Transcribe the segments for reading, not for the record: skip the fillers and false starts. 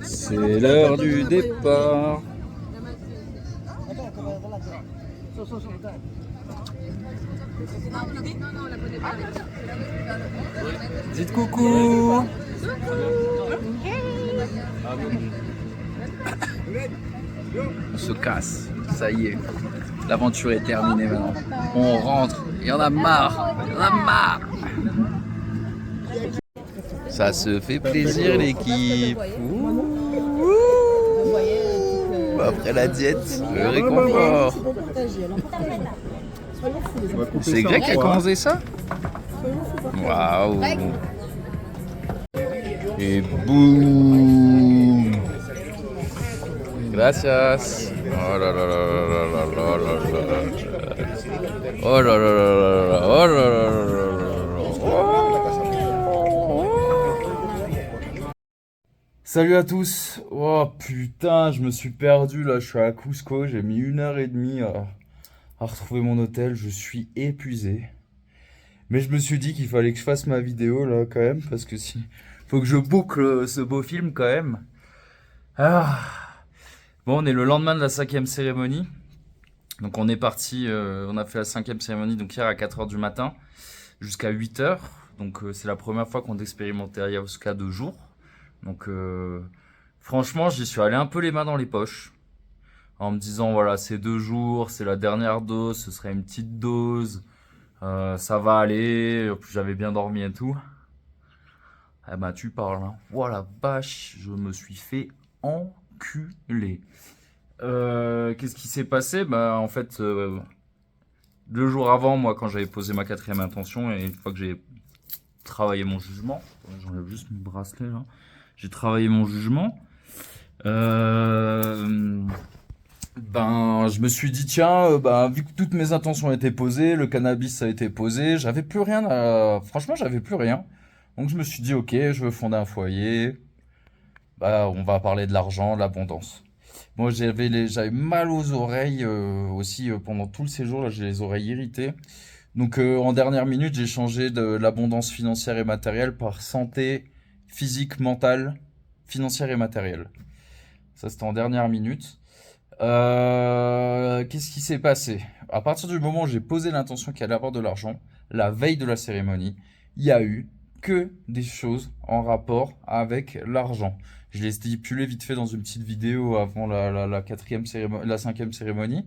C'est l'heure du départ. Dites coucou. On se casse, ça y est. L'aventure est terminée maintenant. On rentre, il y en a marre, il y en a marre. Ça se fait plaisir l'équipe. Après la diète, le réconfort. C'est Greg qui a commandé ça? Waouh. Et boum. Gracias. Oh là là là là là là là là. Oh là là là là là. Oh là là là là. Salut à tous. Oh putain, je me suis perdu là, je suis à Cusco, j'ai mis 1 heure et demie à retrouver mon hôtel, je suis épuisé. Mais je me suis dit qu'il fallait que je fasse ma vidéo là quand même, parce que si faut que je boucle ce beau film quand même. Ah. Bon, on est le lendemain de la 5e cérémonie. Donc on est parti, on a fait la 5e cérémonie donc hier à 4h du matin jusqu'à 8h. Donc c'est la première fois qu'on expérimentait ayahuasca 2 jours. Donc franchement j'y suis allé un peu les mains dans les poches. En me disant voilà c'est 2 jours, c'est la dernière dose, ce serait une petite dose. Ça va aller, en plus j'avais bien dormi et tout. Eh ben tu parles, hein. Voilà, vache, je me suis fait enculer. Qu'est-ce qui s'est passé? Bah en fait, 2 jours avant, moi quand j'avais posé ma 4e intention et une fois que j'ai travaillé mon jugement, j'enlève juste mon bracelet là, j'ai travaillé mon jugement, ben je me suis dit tiens, ben, vu que toutes mes intentions étaient posées, le cannabis a été posé, j'avais plus rien franchement j'avais plus rien. Donc je me suis dit ok, je veux fonder un foyer, bah on va parler de l'argent, de l'abondance. Moi, j'avais mal aux oreilles aussi pendant tout le séjour. Là, j'ai les oreilles irritées. Donc, en dernière minute, j'ai changé de l'abondance financière et matérielle par santé physique, mentale, financière et matérielle. Ça, c'était en dernière minute. Qu'est-ce qui s'est passé? À partir du moment où j'ai posé l'intention qu'il allait avoir de l'argent, la veille de la cérémonie, il y a eu que des choses en rapport avec l'argent. Je l'ai stipulé vite fait dans une petite vidéo avant la 4e cérémonie, la 5e cérémonie.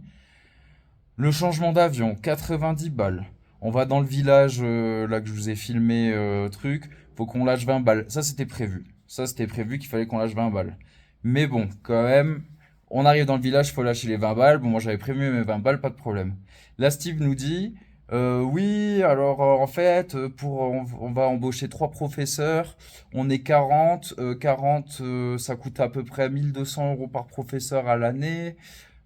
Le changement d'avion, 90 balles. On va dans le village là que je vous ai filmé truc, faut qu'on lâche 20 balles. Ça c'était prévu. Ça c'était prévu qu'il fallait qu'on lâche 20 balles. Mais bon, quand même, on arrive dans le village, faut lâcher les 20 balles. Bon, moi j'avais prévu mes 20 balles, pas de problème. Là Steve nous dit oui, alors en fait, on va embaucher 3 professeurs, on est 40, 40 ça coûte à peu près 1 200 € par professeur à l'année.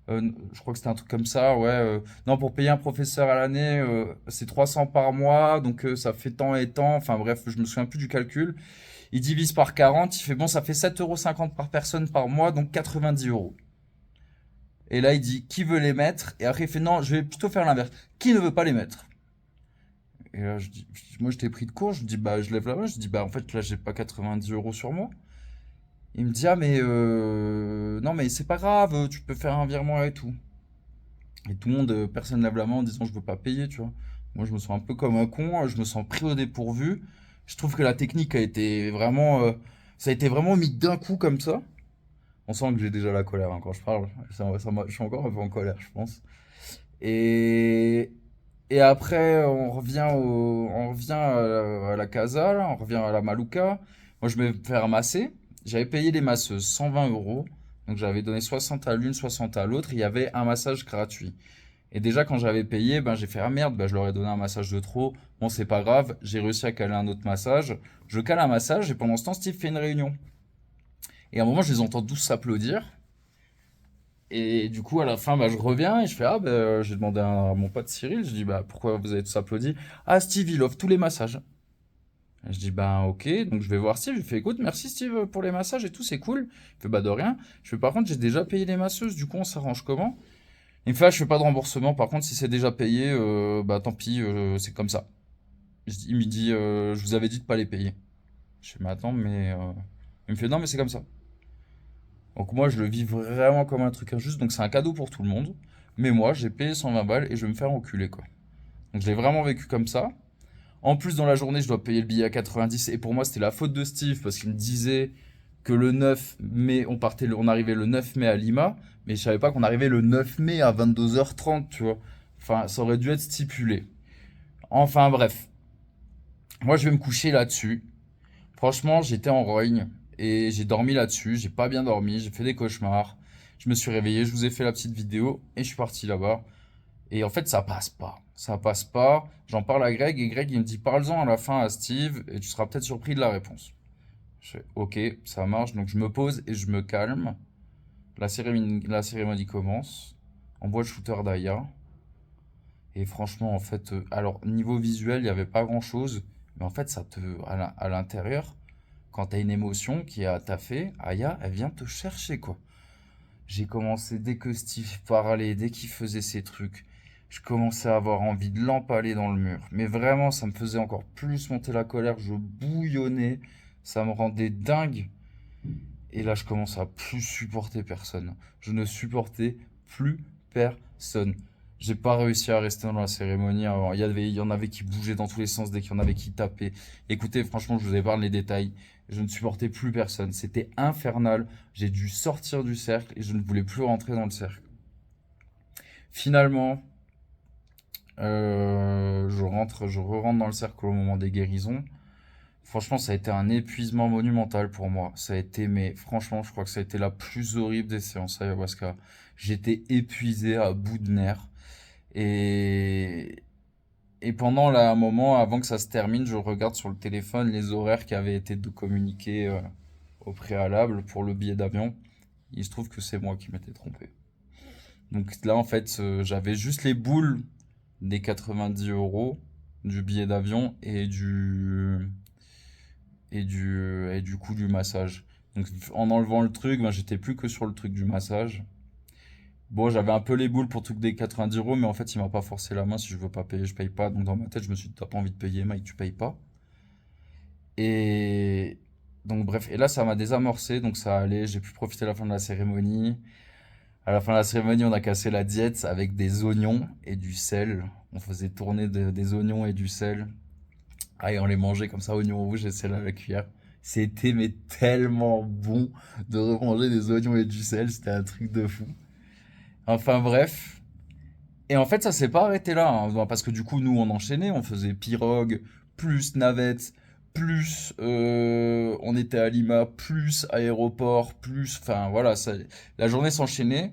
Je crois que c'était un truc comme ça, ouais. Non, pour payer un professeur à l'année, c'est 300 par mois, donc ça fait tant et tant. Enfin bref, je me souviens plus du calcul. Il divise par 40, il fait bon, ça fait 7,50 € par personne par mois, donc 90 €. Et là, il dit qui veut les mettre? Et après, il fait non, je vais plutôt faire l'inverse. Qui ne veut pas les mettre? Et là, moi, j'étais pris de court, je dis bah, je lève la main, je dis bah, en fait, là, j'ai pas 90 € sur moi. Il me dit ah, mais non, mais c'est pas grave, tu peux faire un virement et tout. Et tout le monde, personne lève la main en disant je veux pas payer, tu vois. Moi, je me sens un peu comme un con, je me sens pris au dépourvu. Je trouve que la technique a été vraiment, ça a été vraiment mis d'un coup comme ça. On sent que j'ai déjà la colère hein, quand je parle. Je suis encore un peu en colère, je pense. Et, et après, on revient à la casa, là, on revient à la Maluka. Moi, je vais me faire masser. J'avais payé les masseuses 120 €. Donc, j'avais donné 60 à l'une, 60 à l'autre. Il y avait un massage gratuit. Et déjà, quand j'avais payé, ben, j'ai fait ah merde, ben, je leur ai donné un massage de trop. Bon, c'est pas grave. J'ai réussi à caler un autre massage. Je cale un massage et pendant ce temps, Steve fait une réunion. Et à un moment, je les entends tous s'applaudir. Et du coup, à la fin, bah, je reviens et je fais, ah, bah, j'ai demandé à mon pote Cyril, je dis, bah, pourquoi vous avez tous applaudi? Ah, Steve, il offre tous les massages. Et je dis, bah, ok, donc je vais voir Steve, je lui fais, écoute, merci Steve pour les massages et tout, c'est cool. Il fait, bah, de rien. Je fais, par contre, j'ai déjà payé les masseuses, du coup, on s'arrange comment? Il me fait, ah, je fais pas de remboursement, par contre, si c'est déjà payé, bah, tant pis, c'est comme ça. Il me dit, je vous avais dit de pas les payer. Je fais, mais attends, mais, il me fait, non, mais c'est comme ça. Donc moi, je le vis vraiment comme un truc injuste. Donc c'est un cadeau pour tout le monde. Mais moi, j'ai payé 120 balles et je vais me faire enculer, quoi. Donc je l'ai vraiment vécu comme ça. En plus, dans la journée, je dois payer le billet à 90. Et pour moi, c'était la faute de Steve parce qu'il me disait que le 9 mai, on arrivait le 9 mai à Lima. Mais je savais pas qu'on arrivait le 9 mai à 22h30, tu vois. Enfin, ça aurait dû être stipulé. Enfin, bref. Moi, je vais me coucher là-dessus. Franchement, j'étais en rogne et j'ai dormi là-dessus. J'ai pas bien dormi, j'ai fait des cauchemars. Je me suis réveillé, je vous ai fait la petite vidéo et je suis parti là-bas. Et en fait, ça passe pas. Ça passe pas. J'en parle à Greg et Greg, il me dit parle-en à la fin à Steve et tu seras peut-être surpris de la réponse. Je fais ok, ça marche. Donc je me pose et je me calme. La cérémonie commence. On voit le shooter d'Aya. Et franchement, en fait, alors niveau visuel, il n'y avait pas grand-chose. Mais en fait, à l'intérieur, quand tu as une émotion qui est à taffer, Aya, elle vient te chercher, quoi. J'ai commencé, dès que Steve parlait, dès qu'il faisait ses trucs, je commençais à avoir envie de l'empaler dans le mur. Mais vraiment, ça me faisait encore plus monter la colère. Je bouillonnais. Ça me rendait dingue. Et là, je commence à plus supporter personne. Je ne supportais plus personne. J'ai pas réussi à rester dans la cérémonie avant. Il y en avait qui bougeaient dans tous les sens dès qu'il y en avait qui tapaient. Écoutez, franchement, je vous épargne les détails. Je ne supportais plus personne. C'était infernal. J'ai dû sortir du cercle et je ne voulais plus rentrer dans le cercle. Finalement, je re-rentre dans le cercle au moment des guérisons. Franchement, ça a été un épuisement monumental pour moi. Ça a été, mais franchement, je crois que ça a été la plus horrible des séances ayahuasca. J'étais épuisé à bout de nerfs. Et, et pendant là, un moment, avant que ça se termine, je regarde sur le téléphone les horaires qui avaient été communiqués au préalable pour le billet d'avion. Il se trouve que c'est moi qui m'étais trompé. Donc là, en fait, j'avais juste les boules des 90 euros du billet d'avion et du coût du massage. Donc en enlevant le truc, ben, j'étais plus que sur le truc du massage. Bon, j'avais un peu les boules pour le truc des 90 euros, mais en fait, il m'a pas forcé la main. Si je veux pas payer, je paye pas. Donc dans ma tête, je me suis dit, t'as pas envie de payer, Mike, tu payes pas. Et donc bref, et là, ça m'a désamorcé, donc ça allait. J'ai pu profiter à la fin de la cérémonie. À la fin de la cérémonie, on a cassé la diète avec des oignons et du sel. On faisait tourner des oignons et du sel. Ah, et on les mangeait comme ça, oignons rouges et sel à la cuillère. C'était mais tellement bon de remanger des oignons et du sel, c'était un truc de fou. Enfin bref. Et en fait, ça s'est pas arrêté là, hein. Bon, parce que du coup, nous, on enchaînait, on faisait pirogue, plus navette, plus on était à Lima, plus aéroport, plus... Enfin voilà, la journée s'enchaînait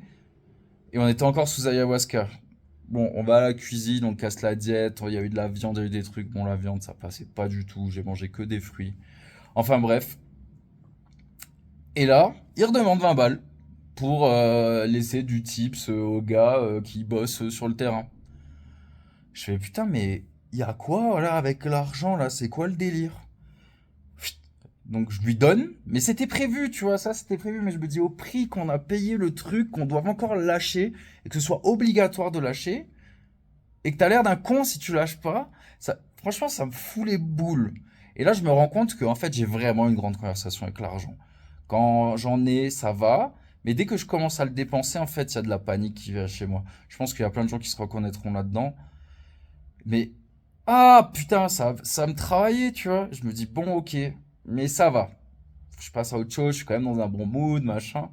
et on était encore sous ayahuasca. Bon, on va à la cuisine, on casse la diète, il y a eu de la viande, il y a eu des trucs. Bon, la viande, ça passait pas du tout, j'ai mangé que des fruits. Enfin bref. Et là, il redemande 20 balles pour laisser du tips aux gars qui bossent sur le terrain. Je fais putain, mais il y a quoi là avec l'argent là? C'est quoi le délire? Chut. Donc je lui donne, mais c'était prévu, tu vois, ça c'était prévu, mais je me dis au prix qu'on a payé le truc, qu'on doit encore lâcher, et que ce soit obligatoire de lâcher, et que t'as l'air d'un con si tu lâches pas, franchement, ça me fout les boules. Et là, je me rends compte que, en fait, j'ai vraiment une grande conversation avec l'argent. Quand j'en ai, ça va. Mais dès que je commence à le dépenser, en fait, il y a de la panique qui vient chez moi. Je pense qu'il y a plein de gens qui se reconnaîtront là-dedans. Mais, ah, putain, ça me travaillait, tu vois. Je me dis, bon, ok, mais ça va. Je passe à autre chose, je suis quand même dans un bon mood, machin.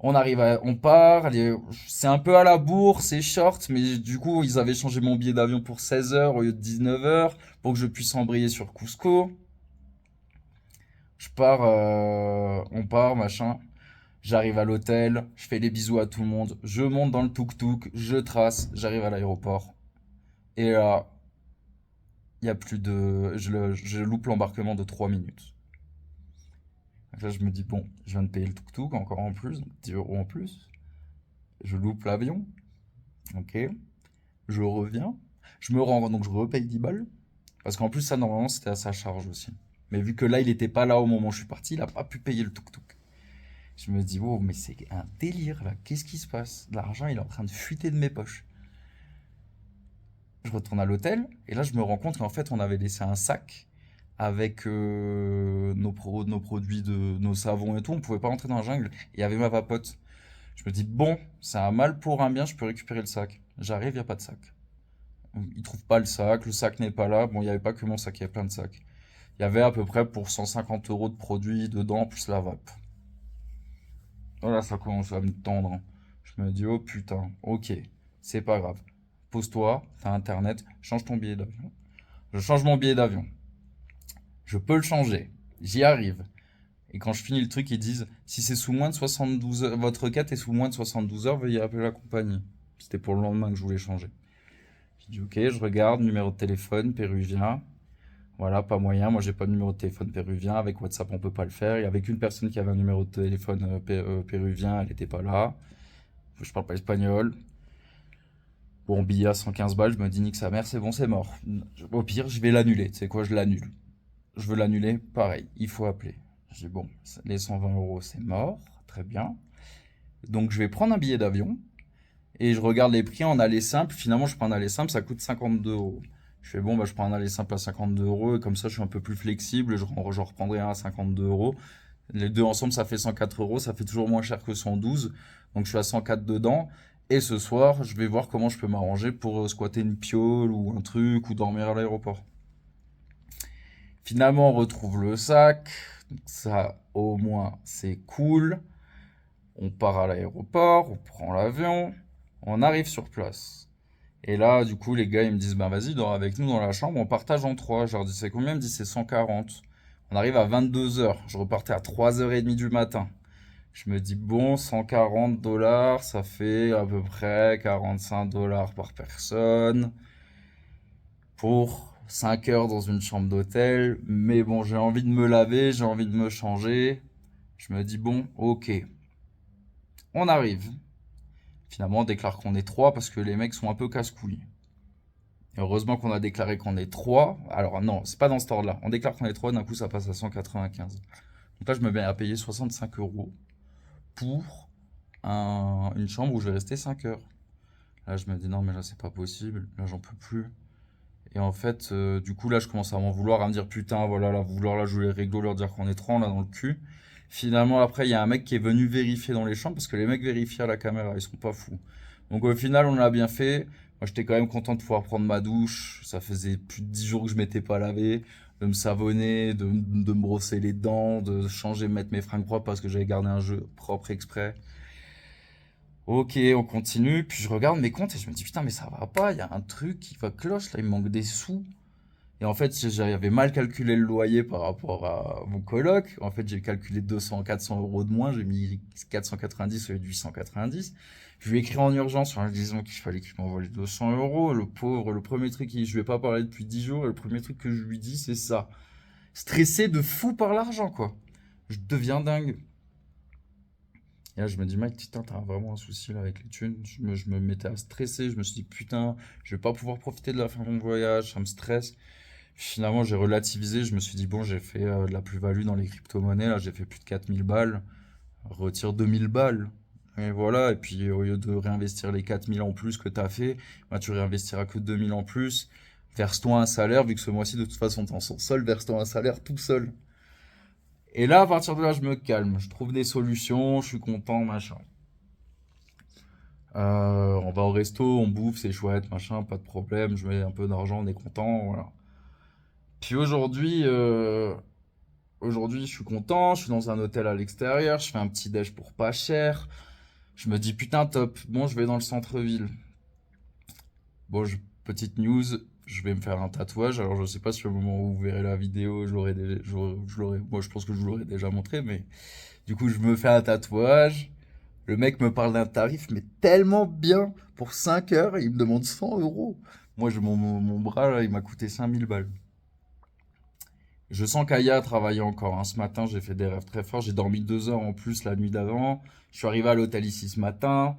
On part, c'est un peu à la bourre, c'est short, mais du coup, ils avaient changé mon billet d'avion pour 16 heures au lieu de 19 heures pour que je puisse embrayer sur Cusco. On part, machin. J'arrive à l'hôtel, je fais les bisous à tout le monde, je monte dans le tuk-tuk, je trace, j'arrive à l'aéroport. Et là, il y a plus de, je loupe l'embarquement de 3 minutes. Donc là, je me dis, bon, je viens de payer le tuk-tuk encore en plus, 10 euros en plus. Je loupe l'avion, ok. Je reviens, je me rends, donc je repaye 10 balles. Parce qu'en plus, ça, normalement, c'était à sa charge aussi. Mais vu que là, il était pas là au moment où je suis parti, il a pas pu payer le tuk-tuk. Je me dis, wow, mais c'est un délire là, qu'est-ce qui se passe? L'argent, il est en train de fuiter de mes poches. Je retourne à l'hôtel, et là, je me rends compte qu'en fait, on avait laissé un sac avec nos produits, nos savons et tout. On pouvait pas rentrer dans la jungle. Il y avait ma vapote. Je me dis, bon, c'est un mal pour un bien, je peux récupérer le sac. J'arrive, il n'y a pas de sac. Ils trouvent pas le sac n'est pas là. Bon, il n'y avait pas que mon sac, il y avait plein de sacs. Il y avait à peu près pour 150 euros de produits dedans, plus la vape. Voilà, ça commence à me tendre. Je me dis, oh putain, ok, c'est pas grave. Pose-toi, t'as internet, change ton billet d'avion. Je change mon billet d'avion. Je peux le changer. J'y arrive. Et quand je finis le truc, ils disent, si c'est sous moins de 72 heures, votre requête est sous moins de 72 heures, veuillez appeler la compagnie. C'était pour le lendemain que je voulais changer. J'ai dit, ok, je regarde, numéro de téléphone, péruvien. Voilà, pas moyen. Moi, j'ai pas de numéro de téléphone péruvien. Avec WhatsApp, on peut pas le faire. Il y avait qu'une personne qui avait un numéro de téléphone péruvien, elle n'était pas là. Je parle pas espagnol. Bon, billet à 115 balles, je me dis, nique sa mère, c'est bon, c'est mort. Au pire, je vais l'annuler. Tu sais quoi, je l'annule. Je veux l'annuler, pareil, il faut appeler. Je dis, bon, les 120 euros, c'est mort, très bien. Donc, je vais prendre un billet d'avion et je regarde les prix en aller simple. Finalement, je prends un aller simple, ça coûte 52 euros. Je fais, bon, bah, je prends un aller simple à 52 euros et comme ça, je suis un peu plus flexible. Je reprendrai un à 52 euros. Les deux ensemble, ça fait 104 euros. Ça fait toujours moins cher que 112. Donc, je suis à 104 dedans. Et ce soir, je vais voir comment je peux m'arranger pour squatter une piole ou un truc ou dormir à l'aéroport. Finalement, on retrouve le sac. Donc ça, au moins, c'est cool. On part à l'aéroport, on prend l'avion, on arrive sur place. Et là, du coup, les gars, ils me disent, ben vas-y, dors avec nous dans la chambre, on partage en trois. Je leur dis, c'est combien? Ils me disent, c'est 140. On arrive à 22 heures. Je repartais à 3h30 du matin. Je me dis, bon, 140 dollars, ça fait à peu près 45 dollars par personne pour 5 heures dans une chambre d'hôtel. Mais bon, j'ai envie de me laver, j'ai envie de me changer. Je me dis, bon, ok, on arrive. Finalement, on déclare qu'on est trois parce que les mecs sont un peu casse-couilles. Et heureusement qu'on a déclaré qu'on est trois. Alors non, c'est pas dans cet ordre-là. On déclare qu'on est trois, d'un coup ça passe à 195. Donc là, je me mets à payer 65 euros pour une chambre où je vais rester 5 heures. Là, je me dis non, mais là, c'est pas possible. Là, j'en peux plus. Et en fait, du coup, là, je commence à m'en vouloir, à me dire putain, voilà, là, vouloir là jouer les réglo, leur dire qu'on est trois, là, dans le cul. Finalement, après, il y a un mec qui est venu vérifier dans les chambres parce que les mecs vérifient à la caméra, ils sont pas fous. Donc, au final, on l'a bien fait. Moi, j'étais quand même content de pouvoir prendre ma douche. Ça faisait plus de 10 jours que je m'étais pas lavé, de me savonner, de me brosser les dents, de changer, mettre mes fringues propres parce que j'avais gardé un jeu propre exprès. Ok, on continue. Puis je regarde mes comptes et je me dis putain, mais ça va pas. Il y a un truc qui va cloche là. Il me manque des sous. Et en fait, j'avais mal calculé le loyer par rapport à mon coloc. En fait, j'ai calculé 200, 400 euros de moins. J'ai mis 490 au lieu de 890. Je lui ai écrit en urgence en lui disant qu'il fallait qu'il m'envoie les 200 euros. Le pauvre, le premier truc, je lui ai pas parlé depuis 10 jours. Et le premier truc que je lui dis, c'est ça. Stressé de fou par l'argent, quoi. Je deviens dingue. Et là, je me dis, mec, putain, t'as vraiment un souci là avec les thunes. Je me mettais à stresser. Je me suis dit, putain, je vais pas pouvoir profiter de la fin de mon voyage. Ça me stresse. Finalement, j'ai relativisé. Je me suis dit, bon, j'ai fait de la plus-value dans les crypto-monnaies. Là, j'ai fait plus de 4000 balles. Retire 2000 balles. Et voilà. Et puis, au lieu de réinvestir les 4000 en plus que t'as fait, bah, tu réinvestiras que 2000 en plus. Verse-toi un salaire, vu que ce mois-ci, de toute façon, t'en sors seul. Verse-toi un salaire tout seul. Et là, à partir de là, je me calme. Je trouve des solutions. Je suis content, machin. On va au resto, on bouffe, c'est chouette, machin, pas de problème. Je mets un peu d'argent, on est content, voilà. Puis aujourd'hui, je suis content, je suis dans un hôtel à l'extérieur, je fais un petit déj pour pas cher. Je me dis putain top, bon je vais dans le centre-ville. Bon, petite news, je vais me faire un tatouage. Alors je sais pas si au moment où vous verrez la vidéo, moi je pense que je vous l'aurais déjà montré, mais du coup je me fais un tatouage. Le mec me parle d'un tarif, mais tellement bien pour 5 heures, il me demande 100 euros. Moi, mon bras, là, il m'a coûté 5000 balles. Je sens qu'Aya a travaillé encore, hein. Ce matin, j'ai fait des rêves très forts. J'ai dormi 2 heures en plus la nuit d'avant. Je suis arrivé à l'hôtel ici ce matin.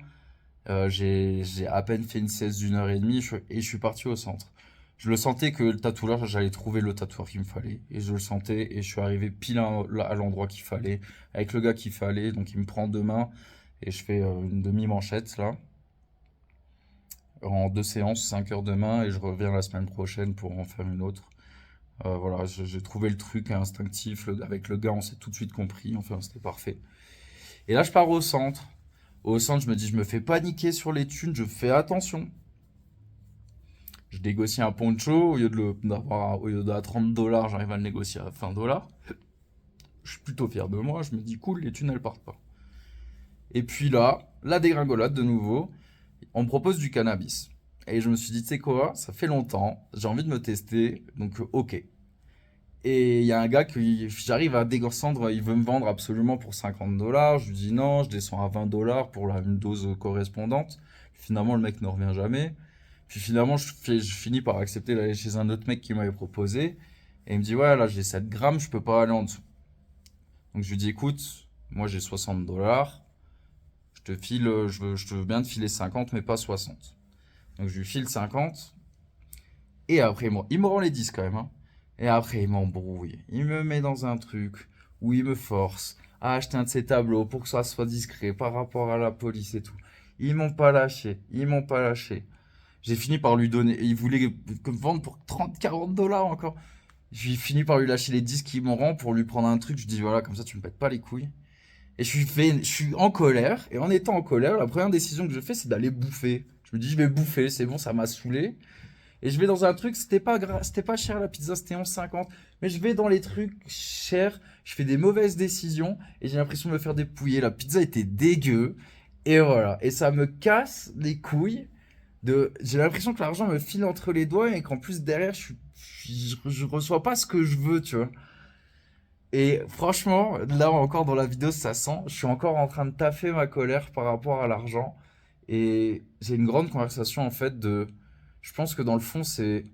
J'ai à peine fait une sieste d'1h30 et je suis parti au centre. Je le sentais que le tatoueur, j'allais trouver le tatoueur qu'il me fallait. Et je le sentais et je suis arrivé pile à l'endroit qu'il fallait, avec le gars qu'il fallait. Donc il me prend demain et je fais une demi-manchette là, en 2 séances, 5 heures demain et je reviens la semaine prochaine pour en faire une autre. Voilà, j'ai trouvé le truc instinctif. Avec le gars, on s'est tout de suite compris. Enfin, c'était parfait. Et là, je pars au centre. Au centre, je me dis, je me fais paniquer sur les thunes, je fais attention. Je négocie un poncho, au lieu de 30 dollars, j'arrive à le négocier à 20 dollars. Je suis plutôt fier de moi, je me dis, cool, les thunes, elles partent pas. Et puis là, la dégringolade de nouveau, on me propose du cannabis. Et je me suis dit, tu sais quoi, ça fait longtemps, j'ai envie de me tester, donc ok. Et il y a un gars que j'arrive à descendre, il veut me vendre absolument pour 50 dollars. Je lui dis non, je descends à 20 dollars pour une dose correspondante. Finalement, le mec ne revient jamais. Puis finalement, je finis par accepter d'aller chez un autre mec qui m'avait proposé. Et il me dit, ouais, là, j'ai 7 grammes, je peux pas aller en dessous. Donc je lui dis, écoute, moi j'ai 60 dollars. Je te veux bien te filer 50, mais pas 60. Donc je lui file 50. Et après, il me rend les 10 quand même, hein. Et après, il m'embrouille. Il me met dans un truc où il me force à acheter un de ses tableaux pour que ça soit discret par rapport à la police et tout. Ils m'ont pas lâché. Ils m'ont pas lâché. J'ai fini par lui donner. Il voulait me vendre pour 30, 40 dollars encore. J'ai fini par lui lâcher les 10 qu'il m'en rend pour lui prendre un truc. Je dis voilà, comme ça tu me pètes pas les couilles. Et je suis en colère. Et en étant en colère, la première décision que je fais, c'est d'aller bouffer. Je me dis, je vais bouffer, c'est bon, ça m'a saoulé. Et je vais dans un truc, c'était pas cher la pizza, c'était 11,50. Mais je vais dans les trucs chers, je fais des mauvaises décisions et j'ai l'impression de me faire dépouiller. La pizza était dégueu. Et voilà. Et ça me casse les couilles j'ai l'impression que l'argent me file entre les doigts et qu'en plus derrière, je reçois pas ce que je veux, tu vois. Et franchement, là encore dans la vidéo, ça sent. Je suis encore en train de taffer ma colère par rapport à l'argent. Et j'ai une grande conversation en fait de. Je pense que dans le fond, c'est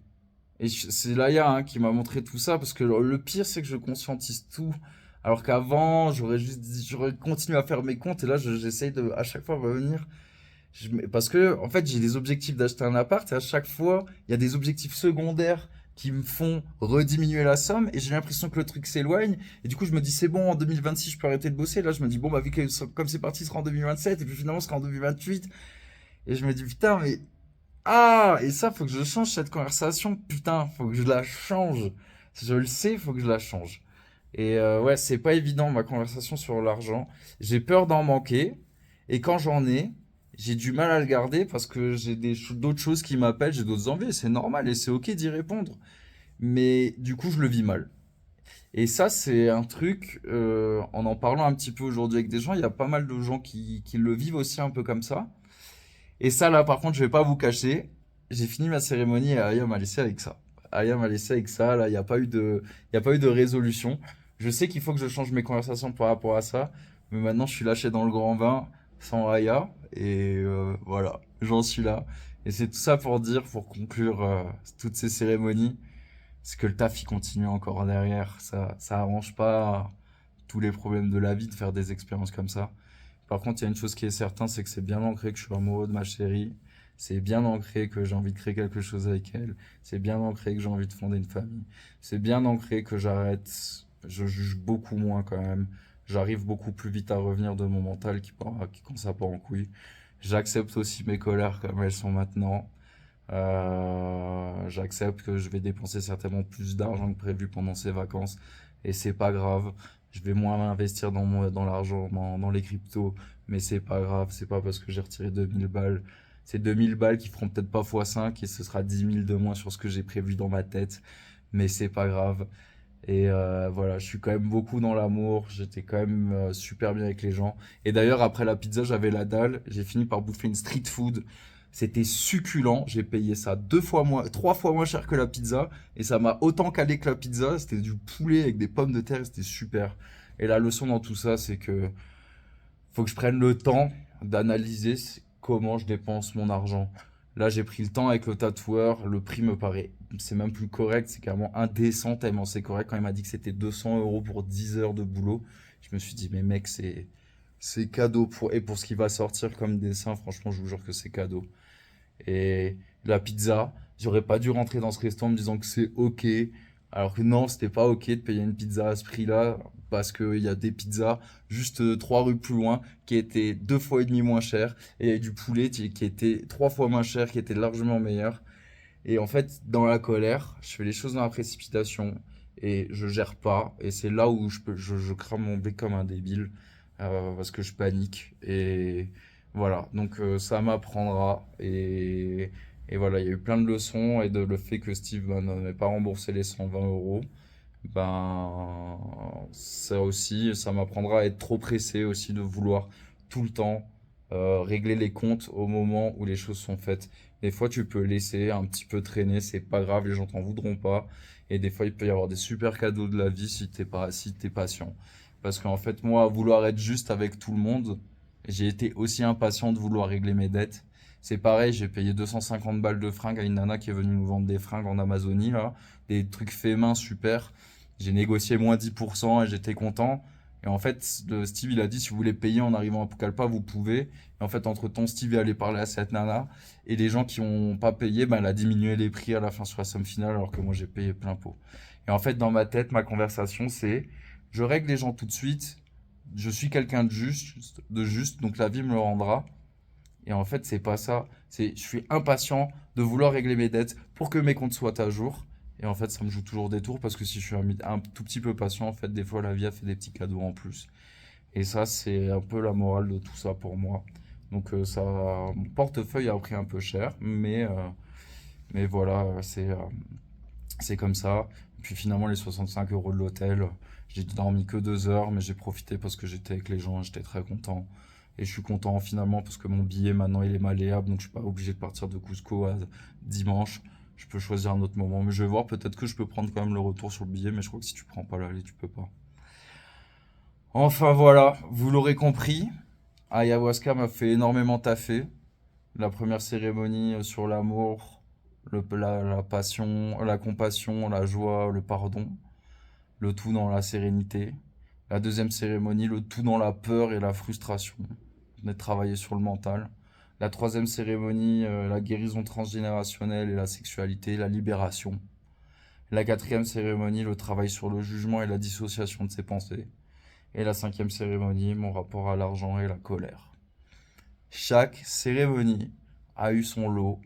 Laïa hein, qui m'a montré tout ça parce que le pire, c'est que je conscientise tout. Alors qu'avant, j'aurais continué à faire mes comptes et là, j'essaye de à chaque fois revenir. Parce que en fait, j'ai des objectifs d'acheter un appart et à chaque fois, il y a des objectifs secondaires qui me font rediminuer la somme et j'ai l'impression que le truc s'éloigne et du coup je me dis c'est bon en 2026 je peux arrêter de bosser là je me dis bon bah vu que comme c'est parti ce sera en 2027 et puis finalement ce sera en 2028 et je me dis putain mais ah, et ça, faut que je change cette conversation. Putain, faut que je la change. Je le sais, faut que je la change. Et ouais, c'est pas évident ma conversation sur l'argent. J'ai peur d'en manquer. Et quand j'en ai, j'ai du mal à le garder parce que j'ai d'autres choses qui m'appellent, j'ai d'autres envies. Et c'est normal et c'est ok d'y répondre. Mais du coup, je le vis mal. Et ça, c'est un truc, en parlant un petit peu aujourd'hui avec des gens, il y a pas mal de gens qui le vivent aussi un peu comme ça. Et ça, là, par contre, je vais pas vous cacher. J'ai fini ma cérémonie et Aya m'a laissé avec ça. Aya m'a laissé avec ça. Là, il y a pas eu de résolution. Je sais qu'il faut que je change mes conversations par rapport à ça. Mais maintenant, je suis lâché dans le grand bain sans Aya. Et voilà, j'en suis là. Et c'est tout ça pour dire, pour conclure toutes ces cérémonies, c'est que le taf, il continue encore derrière. Ça arrange pas tous les problèmes de la vie de faire des expériences comme ça. Par contre, il y a une chose qui est certaine, c'est que c'est bien ancré que je suis amoureux de ma chérie. C'est bien ancré que j'ai envie de créer quelque chose avec elle. C'est bien ancré que j'ai envie de fonder une famille. C'est bien ancré que j'arrête. Je juge beaucoup moins quand même. J'arrive beaucoup plus vite à revenir de mon mental qui quand ça part en couille. J'accepte aussi mes colères comme elles sont maintenant. J'accepte que je vais dépenser certainement plus d'argent que prévu pendant ces vacances. Et c'est pas grave. Je vais moins investir dans l'argent, dans les cryptos, mais c'est pas grave, c'est pas parce que j'ai retiré 2000 balles. C'est 2000 balles qui feront peut-être pas x5 et ce sera 10 000 de moins sur ce que j'ai prévu dans ma tête, mais c'est pas grave. Et voilà, je suis quand même beaucoup dans l'amour, j'étais quand même super bien avec les gens. Et d'ailleurs, après la pizza, j'avais la dalle, j'ai fini par bouffer une street food. C'était succulent, j'ai payé ça 3 fois moins cher que la pizza, et ça m'a autant calé que la pizza. C'était du poulet avec des pommes de terre, et c'était super. Et la leçon dans tout ça, c'est que faut que je prenne le temps d'analyser comment je dépense mon argent. Là, j'ai pris le temps avec le tatoueur, le prix me paraît, c'est même plus correct, c'est carrément indécent tellement c'est correct. Quand il m'a dit que c'était 200 euros pour 10 heures de boulot, je me suis dit, mais mec, c'est cadeau et pour ce qui va sortir comme dessin, franchement, je vous jure que c'est cadeau. Et la pizza, j'aurais pas dû rentrer dans ce restaurant en me disant que c'est ok. Alors que non, c'était pas ok de payer une pizza à ce prix-là, parce qu'il y a des pizzas juste 3 rues plus loin qui étaient 2 fois et demi moins chères, et il y avait du poulet qui était 3 fois moins cher, qui était largement meilleur. Et en fait, dans la colère, je fais les choses dans la précipitation et je gère pas. Et c'est là où je crame mon bec comme un débile parce que je panique. Et voilà, donc ça m'apprendra. Et voilà, il y a eu plein de leçons et de le fait que Steve ne m'ait pas remboursé les 120 euros. Ben, ça aussi, ça m'apprendra à être trop pressé aussi de vouloir tout le temps régler les comptes au moment où les choses sont faites. Des fois, tu peux laisser un petit peu traîner, c'est pas grave, les gens t'en voudront pas. Et des fois, il peut y avoir des super cadeaux de la vie si t'es patient. Parce qu'en fait, moi, à vouloir être juste avec tout le monde, j'ai été aussi impatient de vouloir régler mes dettes. C'est pareil, j'ai payé 250 balles de fringues à une nana qui est venue nous vendre des fringues en Amazonie, là. Des trucs faits main, super. J'ai négocié moins 10% et j'étais content. Et en fait, Steve, il a dit, si vous voulez payer en arrivant à Pucallpa, vous pouvez. Et en fait, entre-temps, Steve est allé parler à cette nana. Et les gens qui ont pas payé, ben, elle a diminué les prix à la fin sur la somme finale, alors que moi, j'ai payé plein pot. Et en fait, dans ma tête, ma conversation, c'est, je règle les gens tout de suite. Je suis quelqu'un de juste, donc la vie me le rendra. Et en fait, c'est pas ça. Je suis impatient de vouloir régler mes dettes pour que mes comptes soient à jour. Et en fait, ça me joue toujours des tours parce que si je suis un tout petit peu patient, en fait, des fois, la vie a fait des petits cadeaux en plus. Et ça, c'est un peu la morale de tout ça pour moi. Donc, mon portefeuille a pris un peu cher, mais voilà, c'est comme ça. Et puis finalement, les 65 euros de l'hôtel, j'ai dormi que 2 heures, mais j'ai profité parce que j'étais avec les gens, j'étais très content. Et je suis content finalement parce que mon billet maintenant il est malléable, donc je suis pas obligé de partir de Cusco à dimanche. Je peux choisir un autre moment, mais je vais voir, peut-être que je peux prendre quand même le retour sur le billet, mais je crois que si tu prends pas l'aller, tu peux pas. Enfin voilà, vous l'aurez compris, ayahuasca m'a fait énormément taffer. La première cérémonie sur l'amour, la passion, la compassion, la joie, le pardon, le tout dans la sérénité. La deuxième cérémonie, le tout dans la peur et la frustration. On a travaillé sur le mental. La troisième cérémonie, la guérison transgénérationnelle et la sexualité, la libération. La quatrième cérémonie, le travail sur le jugement et la dissociation de ses pensées. Et la cinquième cérémonie, mon rapport à l'argent et la colère. Chaque cérémonie a eu son lot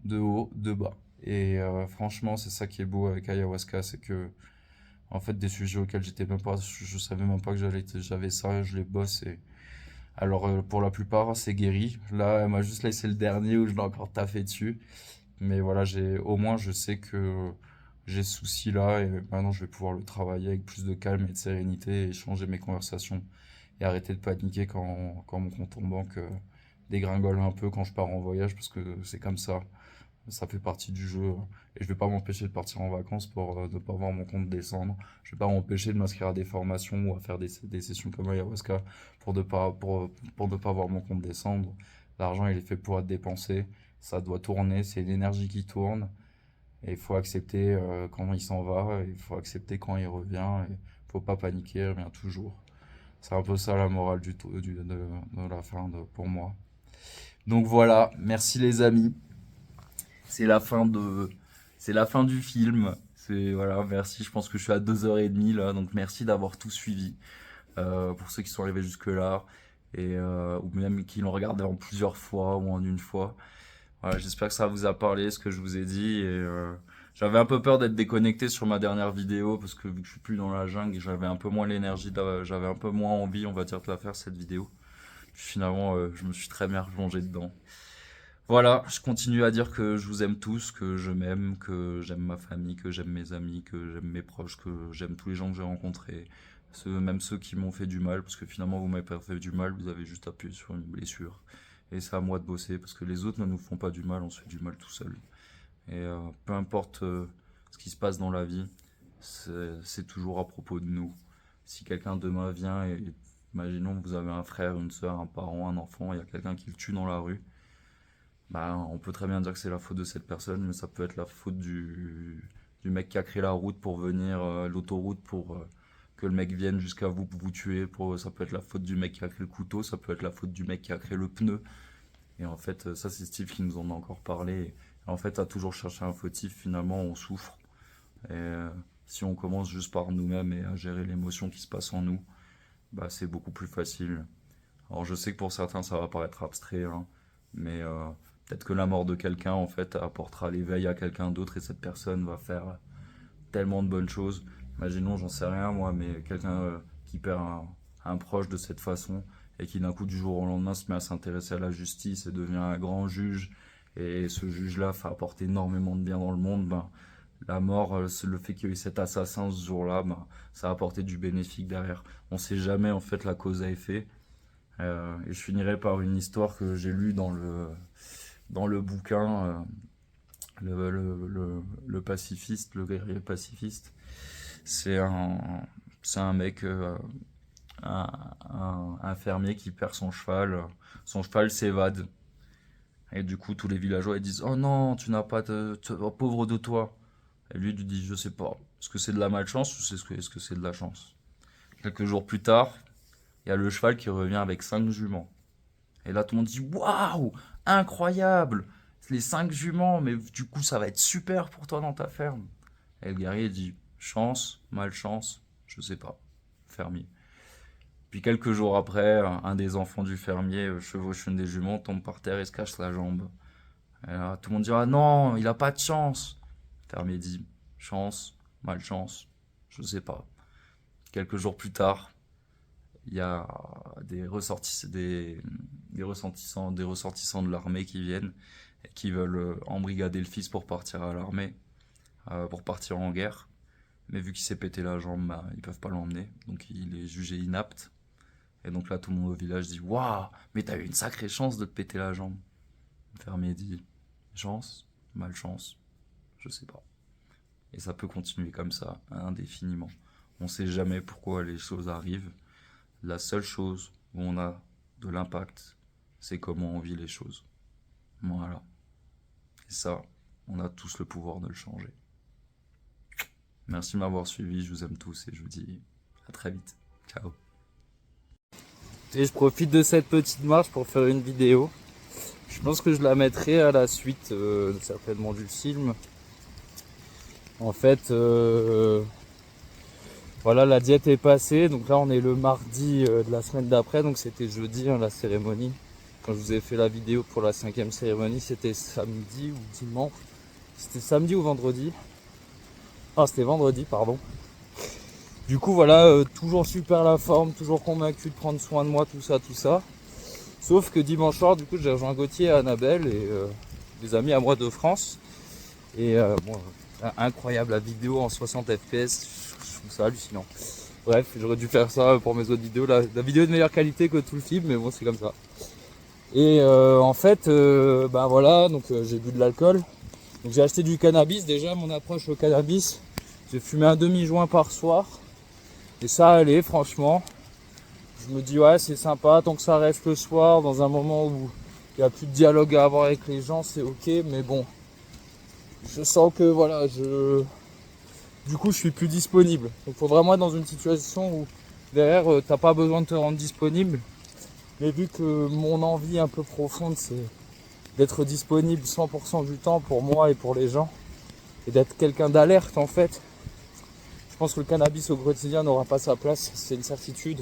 de haut, de bas. Et franchement, c'est ça qui est beau avec ayahuasca, c'est que en fait des sujets auxquels j'étais même pas, je savais même pas que j'avais ça, je les bosse et alors pour la plupart c'est guéri. Là, elle m'a juste laissé le dernier où je l'ai encore taffé dessus. Mais voilà, au moins je sais que j'ai ce souci là et maintenant je vais pouvoir le travailler avec plus de calme et de sérénité et changer mes conversations et arrêter de paniquer quand mon compte en banque dégringole un peu quand je pars en voyage parce que c'est comme ça fait partie du jeu et je vais pas m'empêcher de partir en vacances pour ne pas voir mon compte descendre. Je vais pas m'empêcher de m'inscrire à des formations ou à faire des sessions comme ayahuasca pour ne pas voir mon compte descendre. L'argent, il est fait pour être dépensé. Ça doit tourner. C'est l'énergie qui tourne. Et il faut accepter quand il s'en va. Il faut accepter quand il revient. Il faut pas paniquer. Il revient toujours. C'est un peu ça la morale de la fin pour moi. Donc voilà. Merci les amis. C'est la fin de, c'est la fin du film. C'est voilà, merci. Je pense que je suis à 2h30 là, donc merci d'avoir tout suivi. Pour ceux qui sont arrivés jusque là et ou même qui l'ont regardé en plusieurs fois ou en une fois. Voilà, j'espère que ça vous a parlé ce que je vous ai dit et j'avais un peu peur d'être déconnecté sur ma dernière vidéo parce que vu que je suis plus dans la jungle, j'avais un peu moins l'énergie, j'avais un peu moins envie, on va dire, de la faire cette vidéo. Puis finalement, je me suis très bien replongé dedans. Voilà, je continue à dire que je vous aime tous, que je m'aime, que j'aime ma famille, que j'aime mes amis, que j'aime mes proches, que j'aime tous les gens que j'ai rencontrés, même ceux qui m'ont fait du mal, parce que finalement vous m'avez pas fait du mal, vous avez juste appuyé sur une blessure. Et c'est à moi de bosser, parce que les autres ne nous font pas du mal, on se fait du mal tout seul. Et peu importe ce qui se passe dans la vie, c'est toujours à propos de nous. Si quelqu'un demain vient et imaginons que vous avez un frère, une soeur, un parent, un enfant, il y a quelqu'un qui le tue dans la rue, bah, on peut très bien dire que c'est la faute de cette personne, mais ça peut être la faute du mec qui a créé la route pour venir, l'autoroute pour que le mec vienne jusqu'à vous pour vous tuer. Ça peut être la faute du mec qui a créé le couteau, ça peut être la faute du mec qui a créé le pneu. Et en fait, ça c'est Steve qui nous en a encore parlé. Et en fait, à toujours chercher un fautif, finalement, on souffre. Et si on commence juste par nous-mêmes et à gérer l'émotion qui se passe en nous, bah, c'est beaucoup plus facile. Alors je sais que pour certains ça va paraître abstrait, hein, mais Peut-être que la mort de quelqu'un, en fait, apportera l'éveil à quelqu'un d'autre et cette personne va faire tellement de bonnes choses. Imaginons, j'en sais rien moi, mais quelqu'un qui perd un proche de cette façon et qui d'un coup du jour au lendemain se met à s'intéresser à la justice et devient un grand juge, et ce juge-là fait apporter énormément de bien dans le monde, ben, la mort, le fait qu'il y ait eu cet assassin ce jour-là, ben, ça a apporté du bénéfique derrière. On sait jamais en fait la cause à effet. Et je finirai par une histoire que j'ai lue dans le bouquin, le pacifiste, le guerrier pacifiste. C'est un, c'est un mec, un fermier qui perd son cheval. Son cheval s'évade. Et du coup, tous les villageois ils disent: oh non, tu n'as pas oh, pauvre de toi. Et lui dit: je sais pas. Est-ce que c'est de la malchance ou est-ce que c'est de la chance? Quelques jours plus tard, il y a le cheval qui revient avec 5 juments. Et là, tout le monde dit: waouh, incroyable! Les 5 juments, mais du coup, ça va être super pour toi dans ta ferme. Et le guerrier dit: chance, malchance, je sais pas. Fermier. Puis quelques jours après, un des enfants du fermier chevauche une des juments, tombe par terre et se cache la jambe. Et là, tout le monde dit: ah non, il a pas de chance. Le fermier dit: chance, malchance, je sais pas. Quelques jours plus tard, il y a des ressortissants de l'armée qui viennent et qui veulent embrigader le fils pour partir à l'armée, pour partir en guerre. Mais vu qu'il s'est pété la jambe, bah, ils peuvent pas l'emmener, donc il est jugé inapte. Et donc là, tout le monde au village dit: waouh, mais t'as eu une sacrée chance de te péter la jambe. Le fermier dit: chance, malchance, je sais pas. Et ça peut continuer comme ça, indéfiniment. On sait jamais pourquoi les choses arrivent. La seule chose où on a de l'impact, c'est comment on vit les choses. Voilà. Et ça, on a tous le pouvoir de le changer. Merci de m'avoir suivi, je vous aime tous et je vous dis à très vite. Ciao. Et je profite de cette petite marche pour faire une vidéo. Je pense que je la mettrai à la suite certainement du film. En fait, voilà, la diète est passée. Donc là, on est le mardi de la semaine d'après. Donc c'était jeudi, hein, la cérémonie. Quand je vous ai fait la vidéo pour la 5e cérémonie, c'était samedi ou dimanche. C'était samedi ou vendredi. Ah, c'était vendredi, pardon. Du coup, voilà, toujours super la forme, toujours convaincu de prendre soin de moi, tout ça, tout ça. Sauf que dimanche soir, du coup, j'ai rejoint Gauthier et Annabelle et des amis à moi de France. Et bon, incroyable la vidéo en 60 fps, je trouve ça hallucinant. Bref, j'aurais dû faire ça pour mes autres vidéos. La vidéo est de meilleure qualité que tout le film, mais bon, c'est comme ça. Et en fait, bah voilà, donc j'ai bu de l'alcool. Donc j'ai acheté du cannabis. Déjà, mon approche au cannabis, j'ai fumé un demi-joint par soir. Et ça allait, franchement. Je me dis, ouais, c'est sympa, tant que ça reste le soir, dans un moment où il n'y a plus de dialogue à avoir avec les gens, c'est ok. Mais bon, je sens que voilà, du coup, je suis plus disponible. Donc, il faut vraiment être dans une situation où derrière, t'as pas besoin de te rendre disponible. Mais vu que mon envie un peu profonde, c'est d'être disponible 100% du temps pour moi et pour les gens, et d'être quelqu'un d'alerte en fait, je pense que le cannabis au quotidien n'aura pas sa place, c'est une certitude.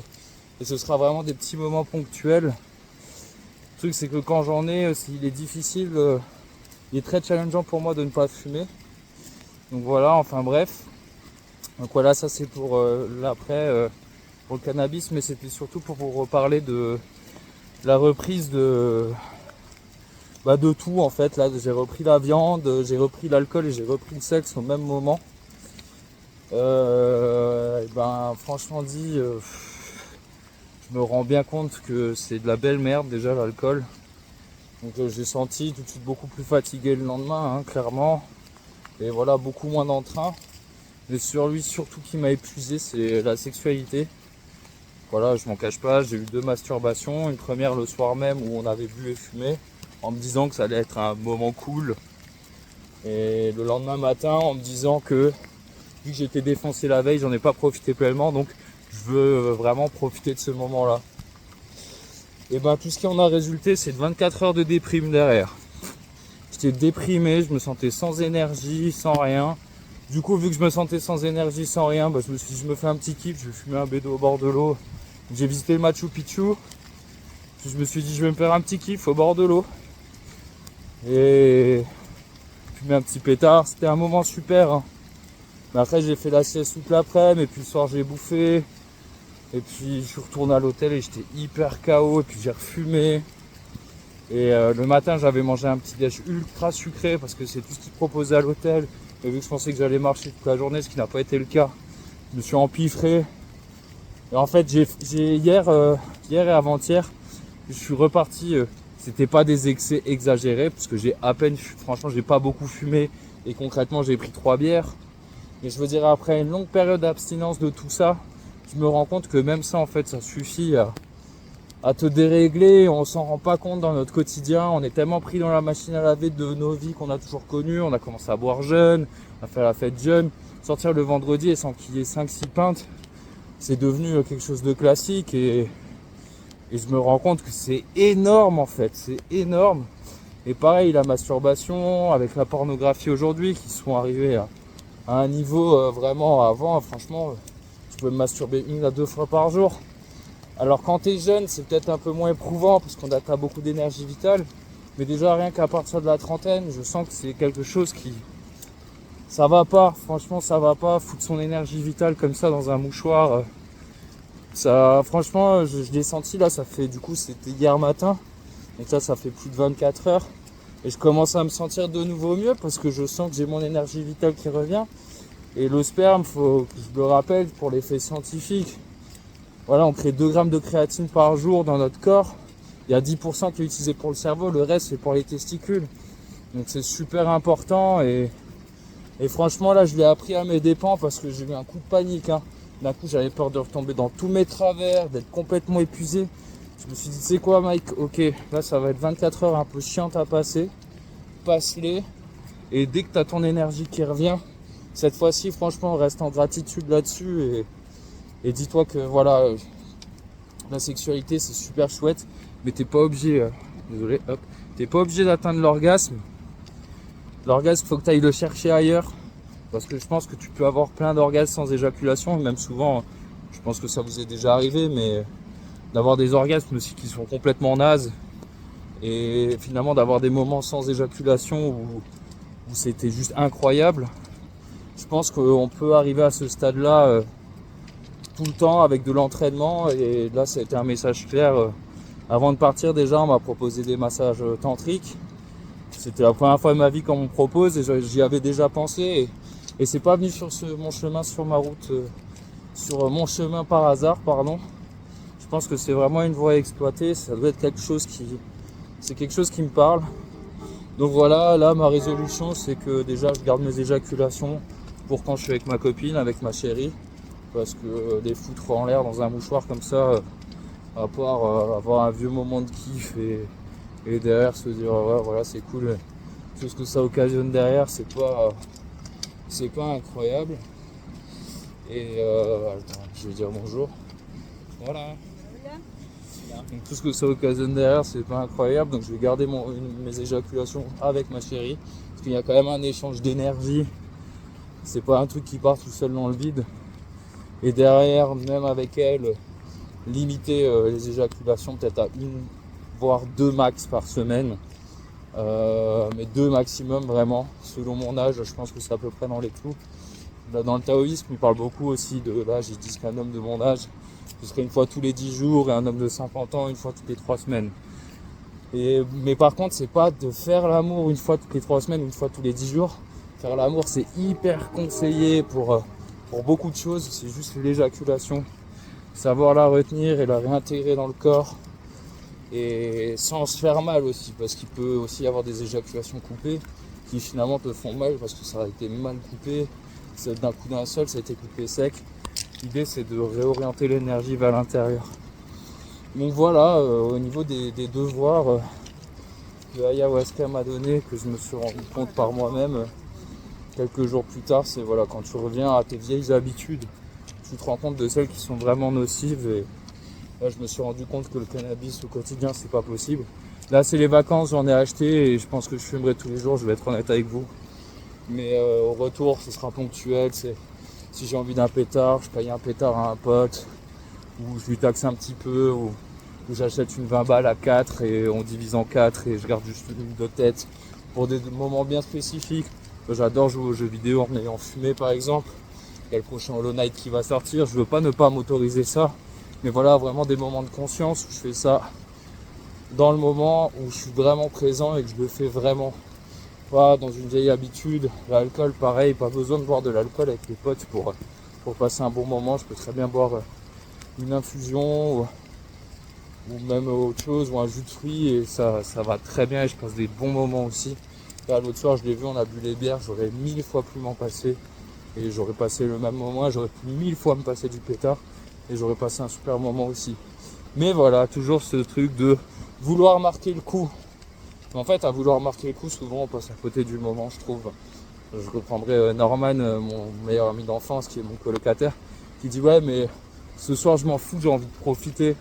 Et ce sera vraiment des petits moments ponctuels. Le truc, c'est que quand j'en ai, il est difficile, il est très challengeant pour moi de ne pas fumer. Donc voilà, enfin bref. Donc voilà, ça c'est pour l'après, pour le cannabis, mais c'était surtout pour vous reparler de la reprise de tout en fait. Là, j'ai repris la viande, j'ai repris l'alcool et j'ai repris le sexe au même moment. Et ben franchement dit, je me rends bien compte que c'est de la belle merde déjà l'alcool. Donc j'ai senti tout de suite beaucoup plus fatigué le lendemain, hein, clairement. Et voilà, beaucoup moins d'entrain. Mais sur lui, surtout qui m'a épuisé, c'est la sexualité. Voilà, je m'en cache pas, j'ai eu 2 masturbations. Une première le soir même où on avait bu et fumé, en me disant que ça allait être un moment cool. Et le lendemain matin, en me disant que vu que j'étais défoncé la veille, j'en ai pas profité pleinement. Donc je veux vraiment profiter de ce moment-là. Et ben tout ce qui en a résulté, c'est de 24 heures de déprime derrière. J'étais déprimé, je me sentais sans énergie, sans rien. Du coup, vu que je me sentais sans énergie, sans rien, bah, je me suis dit, je me fais un petit kiff, je vais fumer un bédo au bord de l'eau. J'ai visité le Machu Picchu. Puis je me suis dit, je vais me faire un petit kiff au bord de l'eau. et fumer un petit pétard. C'était un moment super, hein. Mais après j'ai fait la sieste toute l'après-midi et puis le soir j'ai bouffé. Et puis je suis retourné à l'hôtel et j'étais hyper KO et puis j'ai refumé. Et le matin j'avais mangé un petit déj ultra sucré parce que c'est tout ce qu'ils proposaient à l'hôtel. Et vu que je pensais que j'allais marcher toute la journée, ce qui n'a pas été le cas, je me suis empiffré. Et en fait hier et avant-hier, je suis reparti. C'était pas des excès exagérés parce que franchement j'ai pas beaucoup fumé et concrètement j'ai pris 3 bières. Mais je veux dire, après une longue période d'abstinence de tout ça, je me rends compte que même ça en fait ça suffit à te dérégler. On s'en rend pas compte dans notre quotidien, on est tellement pris dans la machine à laver de nos vies qu'on a toujours connues. On a commencé à boire jeune, à faire la fête jeune, sortir le vendredi et sans qu'il y ait 5-6 pintes, c'est devenu quelque chose de classique. Et je me rends compte que c'est énorme en fait, c'est énorme. Et pareil, la masturbation avec la pornographie aujourd'hui qui sont arrivés à un niveau vraiment avant, franchement, je pouvais me masturber 1 à 2 fois par jour. Alors quand t'es jeune, c'est peut-être un peu moins éprouvant parce qu'on a beaucoup d'énergie vitale. Mais déjà rien qu'à partir de la trentaine, je sens que c'est quelque chose qui... Ça va pas, franchement ça va pas, foutre son énergie vitale comme ça dans un mouchoir. Ça, franchement, je l'ai senti là, c'était hier matin. Donc ça fait plus de 24 heures. Et je commence à me sentir de nouveau mieux parce que je sens que j'ai mon énergie vitale qui revient. Et le sperme, faut que je le rappelle pour l'effet scientifique. Voilà, on crée 2 grammes de créatine par jour dans notre corps. Il y a 10% qui est utilisé pour le cerveau, le reste c'est pour les testicules. Donc c'est super important et franchement là je l'ai appris à mes dépens parce que j'ai eu un coup de panique, hein. D'un coup j'avais peur de retomber dans tous mes travers, d'être complètement épuisé. Je me suis dit, c'est quoi Mike, ok, là ça va être 24 heures un peu chiantes à passer, passe-les, et dès que tu as ton énergie qui revient, cette fois-ci franchement reste en gratitude là-dessus, et dis-toi que voilà, la sexualité c'est super chouette, mais t'es pas obligé, t'es pas obligé d'atteindre l'orgasme. L'orgasme, faut que tu ailles le chercher ailleurs, parce que je pense que tu peux avoir plein d'orgasmes sans éjaculation, même souvent, je pense que ça vous est déjà arrivé, mais d'avoir des orgasmes aussi qui sont complètement nazes et finalement d'avoir des moments sans éjaculation où c'était juste incroyable. Je pense qu'on peut arriver à ce stade-là tout le temps avec de l'entraînement, et là ça a été un message clair. Avant de partir déjà on m'a proposé des massages tantriques. C'était la première fois de ma vie qu'on me propose et j'y avais déjà pensé, et c'est pas venu sur mon chemin sur mon chemin par hasard, pardon. Je pense que c'est vraiment une voie à exploiter, ça doit être quelque chose qui me parle. Donc voilà, là ma résolution c'est que déjà je garde mes éjaculations pour quand je suis avec ma copine, avec ma chérie, parce que les foutre en l'air dans un mouchoir comme ça, à part avoir un vieux moment de kiff et derrière se dire ouais voilà c'est cool, tout ce que ça occasionne derrière c'est pas incroyable. Et attends, je vais dire bonjour. Voilà. Donc tout ce que ça occasionne derrière, c'est pas incroyable. Donc je vais garder mes éjaculations avec ma chérie, parce qu'il y a quand même un échange d'énergie. C'est pas un truc qui part tout seul dans le vide. Et derrière, même avec elle, limiter les éjaculations peut-être à 1 voire 2 max par semaine. Mais 2 maximum vraiment. Selon mon âge, je pense que c'est à peu près dans les clous. Là, dans le taoïsme, il parle beaucoup aussi de l'âge. Ils disent qu'un homme de mon âge, ce serait 1 fois tous les 10 jours, et un homme de 50 ans 1 fois toutes les 3 semaines. Mais par contre, c'est pas de faire l'amour 1 fois toutes les 3 semaines, 1 fois tous les 10 jours. Faire l'amour, c'est hyper conseillé pour beaucoup de choses. C'est juste l'éjaculation. Savoir la retenir et la réintégrer dans le corps. Et sans se faire mal aussi, parce qu'il peut aussi y avoir des éjaculations coupées qui finalement te font mal parce que ça a été mal coupé. D'un coup d'un seul, ça a été coupé sec. L'idée c'est de réorienter l'énergie vers l'intérieur. Donc voilà, au niveau des devoirs que ayahuasca m'a donné, que je me suis rendu compte par moi-même quelques jours plus tard, c'est voilà, quand tu reviens à tes vieilles habitudes, tu te rends compte de celles qui sont vraiment nocives. Et là je me suis rendu compte que le cannabis au quotidien c'est pas possible. Là c'est les vacances, j'en ai acheté et je pense que je fumerai tous les jours, je vais être honnête avec vous. Mais au retour ce sera ponctuel. Si j'ai envie d'un pétard, je paye un pétard à un pote, ou je lui taxe un petit peu, ou où j'achète une 20 balles à 4 et on divise en 4 et je garde juste une de tête pour des moments bien spécifiques. J'adore jouer aux jeux vidéo en ayant fumé par exemple. Il y a le prochain Hollow Knight qui va sortir, je veux pas ne pas m'autoriser ça. Mais voilà, vraiment des moments de conscience où je fais ça dans le moment, où je suis vraiment présent et que je le fais vraiment. Pas dans une vieille habitude. L'alcool, pareil, pas besoin de boire de l'alcool avec les potes pour passer un bon moment. Je peux très bien boire une infusion ou même autre chose, ou un jus de fruits, et ça va très bien et je passe des bons moments aussi. Là, l'autre soir, je l'ai vu, on a bu les bières, j'aurais 1000 fois pu m'en passer et j'aurais passé le même moment, j'aurais pu 1000 fois me passer du pétard et j'aurais passé un super moment aussi. Mais voilà, toujours ce truc de vouloir marquer le coup. En fait, à vouloir marquer le coup, souvent on passe à côté du moment, je trouve. Je reprendrai Norman, mon meilleur ami d'enfance, qui est mon colocataire, qui dit ouais, mais ce soir je m'en fous, j'ai envie de profiter.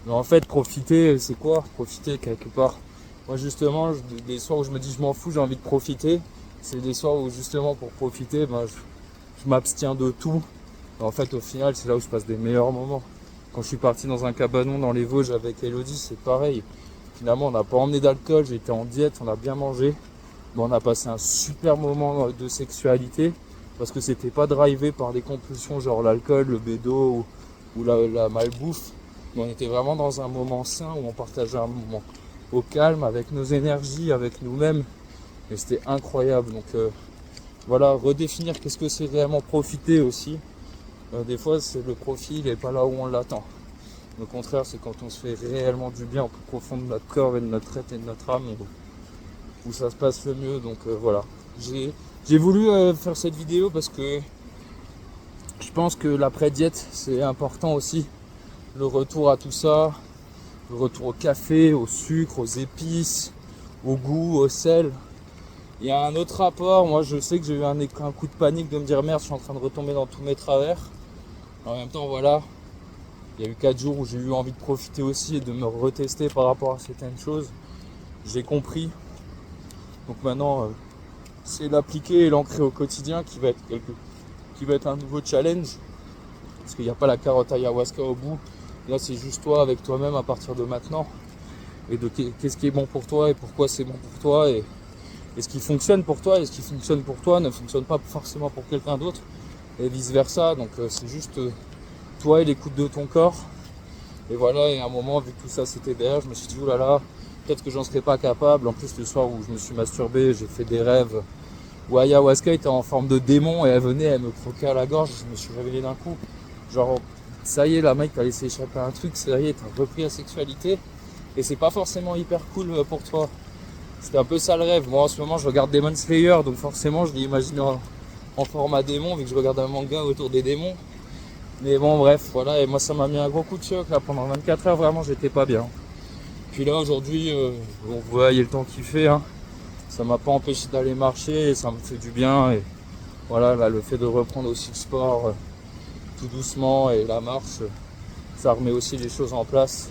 Mais en fait, profiter, c'est quoi? Profiter quelque part. Moi justement, des soirs où je me dis je m'en fous, j'ai envie de profiter, c'est des soirs où justement pour profiter, je m'abstiens de tout. Et en fait, au final, c'est là où je passe des meilleurs moments. Quand je suis parti dans un cabanon dans les Vosges avec Elodie, c'est pareil. Finalement, on n'a pas emmené d'alcool, j'étais en diète, on a bien mangé. Mais on a passé un super moment de sexualité parce que c'était pas drivé par des compulsions genre l'alcool, le bédo ou la malbouffe. Mais on était vraiment dans un moment sain où on partageait un moment au calme avec nos énergies, avec nous-mêmes. Et c'était incroyable. Donc voilà, redéfinir qu'est-ce que c'est réellement profiter aussi. Des fois, c'est le profit, il n'est pas là où on l'attend. Au contraire, c'est quand on se fait réellement du bien au plus profond de notre corps et de notre tête et de notre âme où ça se passe le mieux. Donc voilà. J'ai voulu faire cette vidéo parce que je pense que l'après-diète, c'est important aussi. Le retour à tout ça, le retour au café, au sucre, aux épices, au goût, au sel. Il y a un autre rapport. Moi, je sais que j'ai eu un coup de panique de me dire merde, je suis en train de retomber dans tous mes travers. En même temps, voilà. Il y a eu 4 jours où j'ai eu envie de profiter aussi et de me retester par rapport à certaines choses. J'ai compris. Donc maintenant, c'est l'appliquer et l'ancrer au quotidien qui va être un nouveau challenge. Parce qu'il n'y a pas la carotte ayahuasca au bout. Là, c'est juste toi avec toi-même à partir de maintenant. Et de qu'est-ce qui est bon pour toi et pourquoi c'est bon pour toi. Et ce qui fonctionne pour toi et ce qui fonctionne pour toi ne fonctionne pas forcément pour quelqu'un d'autre. Et vice versa. Donc c'est juste toi et l'écoute de ton corps. Et voilà, et à un moment, vu que tout ça c'était derrière, je me suis dit oulala, peut-être que j'en serais pas capable. En plus, le soir où je me suis masturbé, j'ai fait des rêves où ayahuasca était en forme de démon et elle venait, elle me croquait à la gorge. Je me suis réveillé d'un coup. Genre, ça y est, la mec, t'as laissé échapper un truc, ça y est, t'as repris la sexualité. Et c'est pas forcément hyper cool pour toi. C'était un peu ça le rêve. Moi en ce moment, je regarde Demon Slayer, donc forcément, je l'imagine en format démon, vu que je regarde un manga autour des démons. Mais bon, bref, voilà, et moi ça m'a mis un gros coup de choc là pendant 24 heures, vraiment j'étais pas bien. Puis là aujourd'hui, vous voyez le temps qu'il fait, hein. Ça m'a pas empêché d'aller marcher et ça me fait du bien. Et voilà, là, le fait de reprendre aussi le sport tout doucement et la marche, ça remet aussi les choses en place.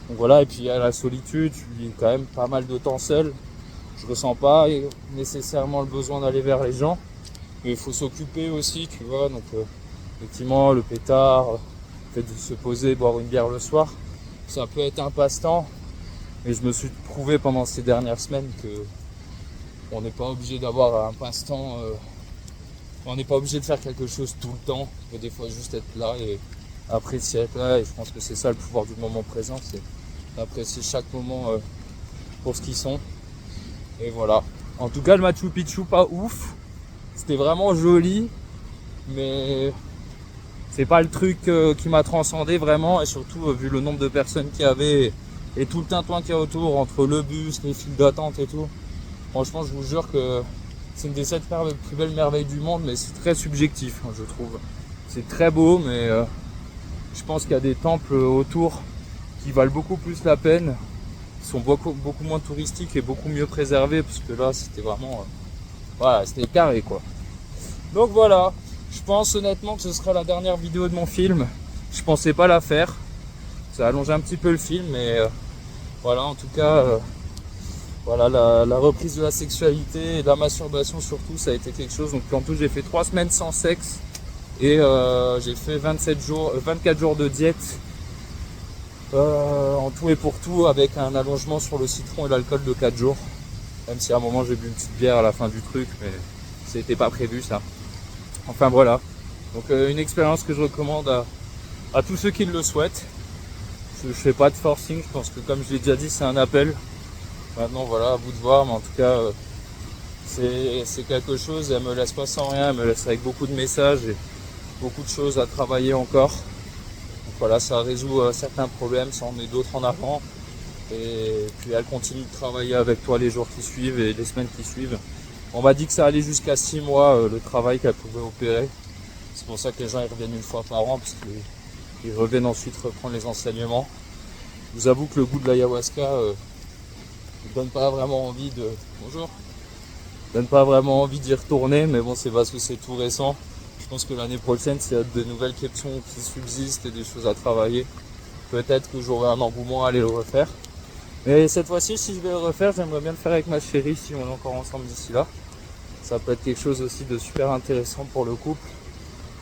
Donc voilà, et puis il y a la solitude, je vis quand même pas mal de temps seul. Je ressens pas nécessairement le besoin d'aller vers les gens, mais il faut s'occuper aussi, tu vois. Donc effectivement, le pétard, le fait de se poser, boire une bière le soir, ça peut être un passe-temps. Et je me suis prouvé pendant ces dernières semaines que on n'est pas obligé d'avoir un passe-temps, on n'est pas obligé de faire quelque chose tout le temps. Il faut des fois juste être là et apprécier être là. Et je pense que c'est ça le pouvoir du moment présent, c'est d'apprécier chaque moment pour ce qu'ils sont. Et voilà. En tout cas, le Machu Picchu, pas ouf. C'était vraiment joli, mais c'est pas le truc qui m'a transcendé vraiment, et surtout vu le nombre de personnes qu'il y avait et tout le tintouin qu'il y a autour, entre le bus, les files d'attente et tout. Franchement, je vous jure que c'est une des 7 plus belles merveilles du monde, mais c'est très subjectif, hein, je trouve. C'est très beau, mais je pense qu'il y a des temples autour qui valent beaucoup plus la peine, qui sont beaucoup moins touristiques et beaucoup mieux préservés, parce que là, c'était vraiment... voilà, c'était carré, quoi. Donc voilà. Je pense honnêtement que ce sera la dernière vidéo de mon film. Je pensais pas la faire. Ça allonge un petit peu le film, mais voilà, en tout cas, voilà, la reprise de la sexualité et de la masturbation surtout, ça a été quelque chose. Donc en tout, j'ai fait 3 semaines sans sexe et j'ai fait 24 jours de diète. En tout et pour tout, avec un allongement sur le citron et l'alcool de 4 jours. Même si à un moment j'ai bu une petite bière à la fin du truc, mais c'était pas prévu ça. Enfin voilà. Donc une expérience que je recommande à tous ceux qui le souhaitent. Je fais pas de forcing, je pense que comme je l'ai déjà dit, c'est un appel. Maintenant voilà, à vous de voir, mais en tout cas c'est quelque chose, elle me laisse pas sans rien, elle me laisse avec beaucoup de messages et beaucoup de choses à travailler encore. Donc voilà, ça résout certains problèmes, ça en met d'autres en avant. Et puis elle continue de travailler avec toi les jours qui suivent et les semaines qui suivent. On m'a dit que ça allait jusqu'à 6 mois le travail qu'elle pouvait opérer. C'est pour ça que les gens ils reviennent une fois par an, parce qu'ils reviennent ensuite reprendre les enseignements. Je vous avoue que le goût de l'ayahuasca ne donne pas vraiment envie de. Bonjour. Donne pas vraiment envie d'y retourner, mais bon, c'est parce que c'est tout récent. Je pense que l'année prochaine, s'il y a de nouvelles questions qui subsistent et des choses à travailler, peut-être que j'aurai un engouement à aller le refaire. Mais cette fois-ci, si je vais le refaire, j'aimerais bien le faire avec ma chérie si on est encore ensemble d'ici là. Ça peut être quelque chose aussi de super intéressant pour le couple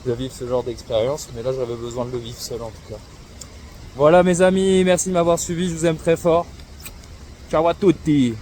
de vivre ce genre d'expérience, mais là j'avais besoin de le vivre seul en tout cas. Voilà mes amis, merci de m'avoir suivi, je vous aime très fort. Ciao à tutti!